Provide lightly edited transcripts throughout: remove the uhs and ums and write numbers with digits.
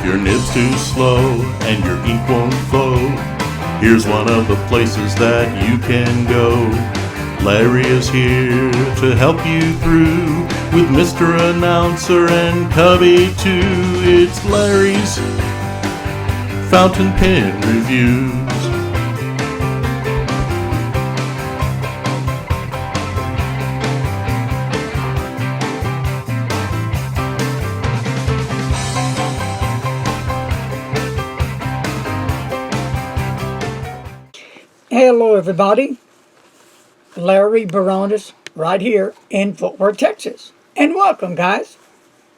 your nib's too slow and your ink won't flow, here's one of the places that you can go. Larry is here to help you through with Mr. Announcer and Cubby too. It's Larry's Fountain Pen Reviews. Hello everybody, Larry Baronis right here in Fort Worth, Texas. And welcome guys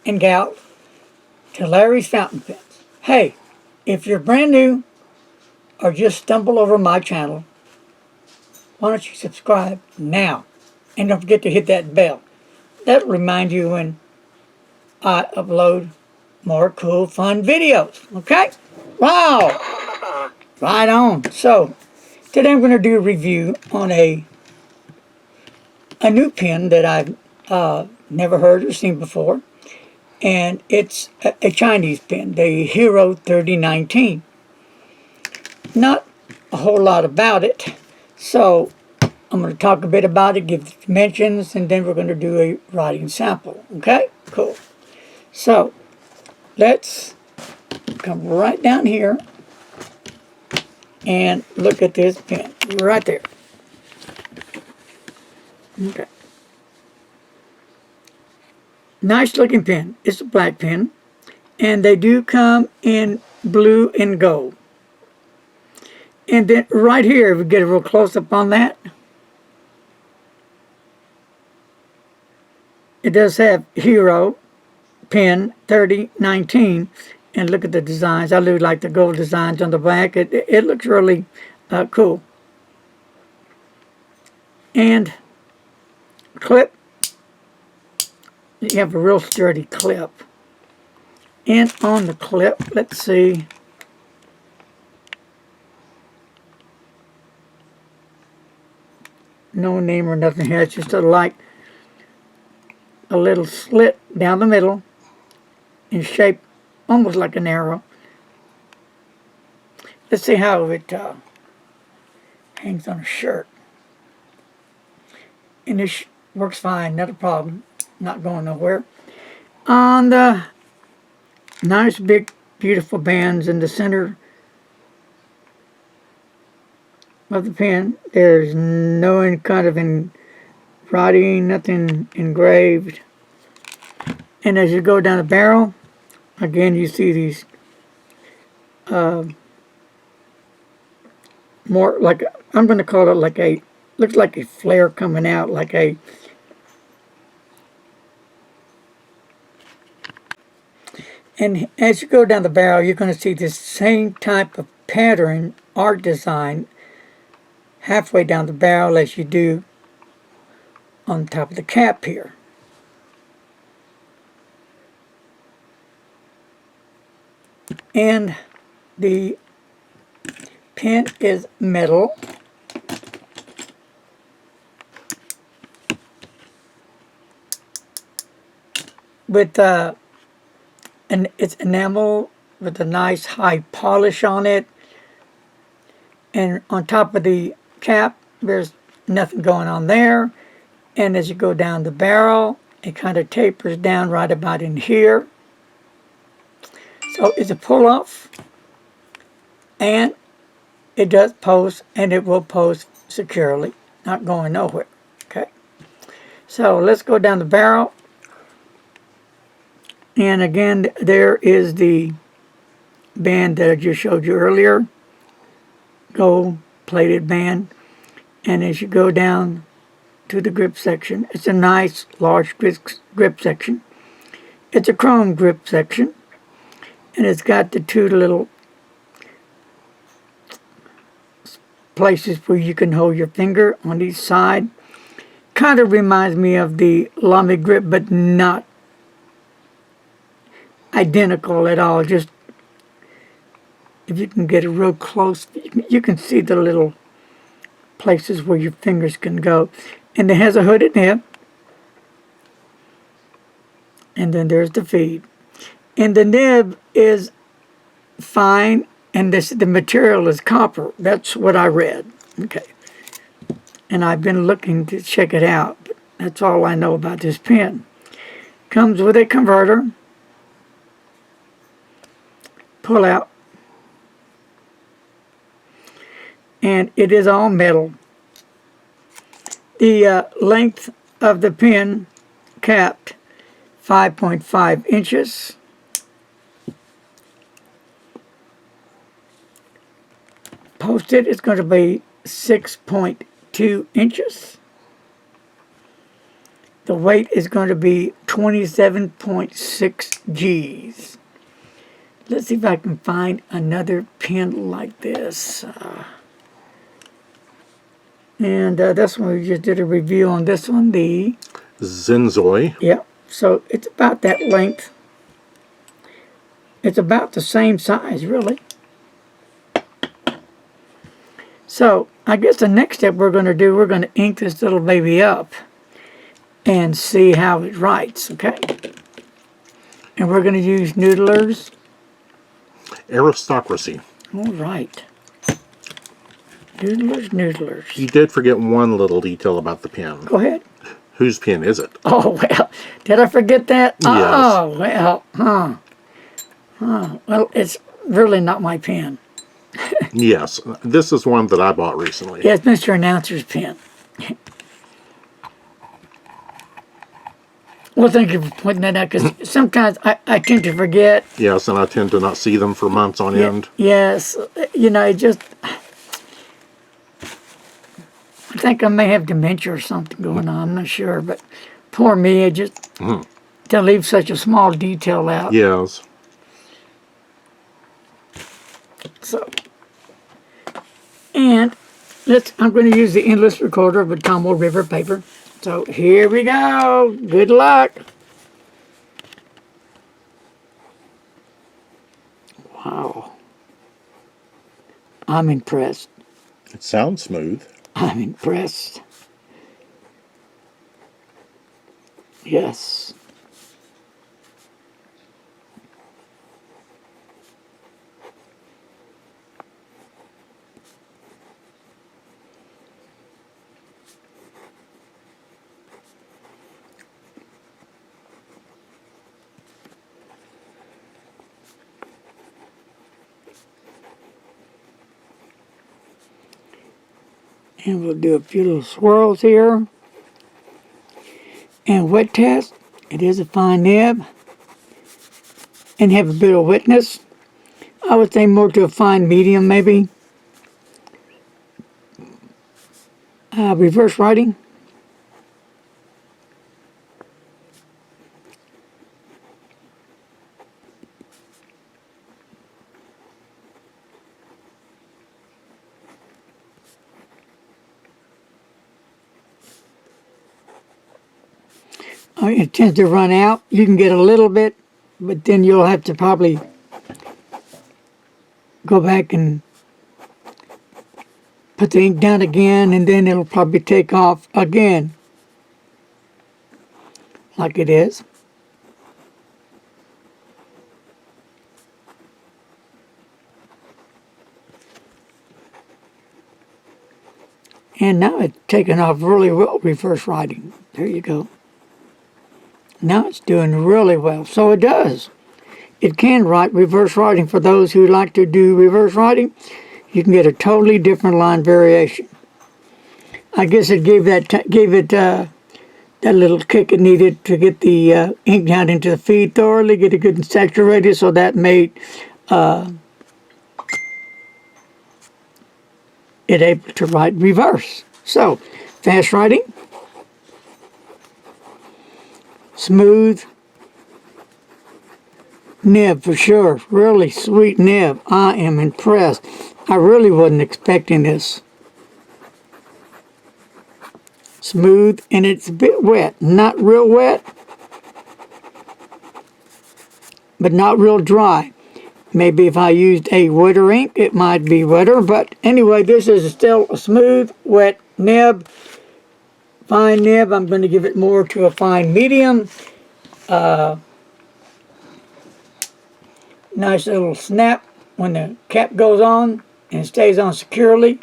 and gals to Larry's Fountain Pens. Hey, if you're brand new or just stumbled over my channel, why don't you subscribe now? And don't forget to hit that bell. That'll remind you when I upload more cool, fun videos, okay? Wow! Right on. So, today I'm going to do a review on a new pen that I've never heard or seen before, and it's a Chinese pen, the Hero 3019. Not a whole lot about it, so I'm going to talk a bit about it, give the dimensions, and then we're going to do a writing sample. Okay, cool. So let's come right down here and look at this pen right there. Okay. Nice looking pen. It's a black pen. And they do come in blue and gold. And then right here, if we get a real close up on that, it does have Hero Pen 3019. And look at the designs. I do like the gold designs on the back. It looks really cool. And clip. You have a real sturdy clip. And on the clip, let's see. No name or nothing here. It's just a little slit down the middle in shape almost like an arrow. Let's see how it hangs on a shirt. And this works fine, not a problem. Not going nowhere. On the nice big beautiful bands in the center of the pen, there's no kind of writing, nothing engraved. And as you go down the barrel, again you see these more like, I'm going to call it like a, looks like a flare coming out, like a and as you go down the barrel, you're going to see this same type of pattern, art design, halfway down the barrel as you do on top of the cap here. And the pen is metal. With and it's enamel with a nice high polish on it. And on top of the cap, there's nothing going on there. And as you go down the barrel, it kind of tapers down right about in here. So it's a pull-off. And it does post, and it will post securely, not going nowhere. Okay. So let's go down the barrel. And again, there is the band that I just showed you earlier. Gold plated band. And as you go down to the grip section, it's a nice large grip section. It's a chrome grip section. And it's got the two little places where you can hold your finger on each side. Kind of reminds me of the Lamy grip, but not identical at all. Just if you can get it real close, you can see the little places where your fingers can go. And it has a hooded nib. And then there's the feed. And the nib is fine, and the material is copper. That's what I read. Okay. And I've been looking to check it out, but that's all I know about this pen. Comes with a converter. Pull out. And it is all metal. The length of the pen capped 5.5 inches. Posted is going to be 6.2 inches. The weight is going to be 27.6 G's. Let's see if I can find another pen like this. And this one, we just did a review on this one, the Zenzoy. Yeah, so it's about that length. It's about the same size, really. So I guess the next step we're going to do, we're going to ink this little baby up and see how it writes, okay? And we're going to use Noodler's. Aristocracy. All right. Noodler's. You did forget one little detail about the pen. Go ahead. Whose pen is it? Oh, well, did I forget that? Yes. Oh, well, well, it's really not my pen. Yes, this is one that I bought recently. Yeah, it's Mr. Announcer's pen. Well, thank you for pointing that out, because sometimes I tend to forget. Yes, and I tend to not see them for months on end. Yes, you know, it just... I think I may have dementia or something going on, I'm not sure, but poor me, I just... To leave such a small detail out. Yes. So... And I'm going to use the endless recorder of a Tomo River paper. So here we go. Good luck. Wow. I'm impressed. It sounds smooth. I'm impressed. Yes. And we'll do a few little swirls here. And wet test, it is a fine nib. And have a bit of wetness. I would say more to a fine medium maybe. Reverse writing. It tends to run out. You can get a little bit, but then you'll have to probably go back and put the ink down again, and then it'll probably take off again, like it is. And now it's taken off really well, reverse writing. There you go. Now it's doing really well. So it does. It can write reverse writing. For those who like to do reverse writing, you can get a totally different line variation. I guess it gave it that little kick it needed to get the ink down into the feed thoroughly, get it good and saturated, so that made it able to write reverse. So, fast writing. Smooth nib for sure. Really sweet nib. I am impressed. I really wasn't expecting this. Smooth, and it's a bit wet. Not real wet, but not real dry. Maybe if I used a wetter ink, it might be wetter. But anyway, this is still a smooth, wet nib. Fine nib. I'm going to give it more to a fine medium. Nice little snap when the cap goes on and stays on securely.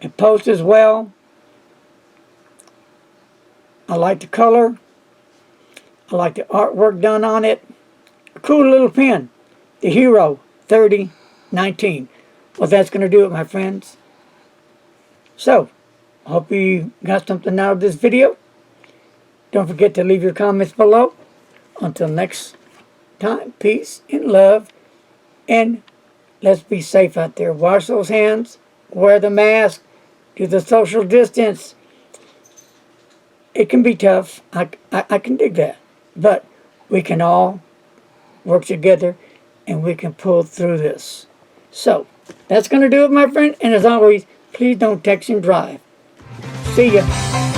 It posts as well. I like the color. I like the artwork done on it. A cool little pen. The Hero 3019. Well, that's going to do it, my friends. So, I hope you got something out of this video. Don't forget to leave your comments below. Until next time, peace and love. And let's be safe out there. Wash those hands. Wear the mask. Do the social distance. It can be tough. I can dig that. But we can all work together and we can pull through this. So, that's going to do it, my friend. And as always, please don't text and drive. See ya.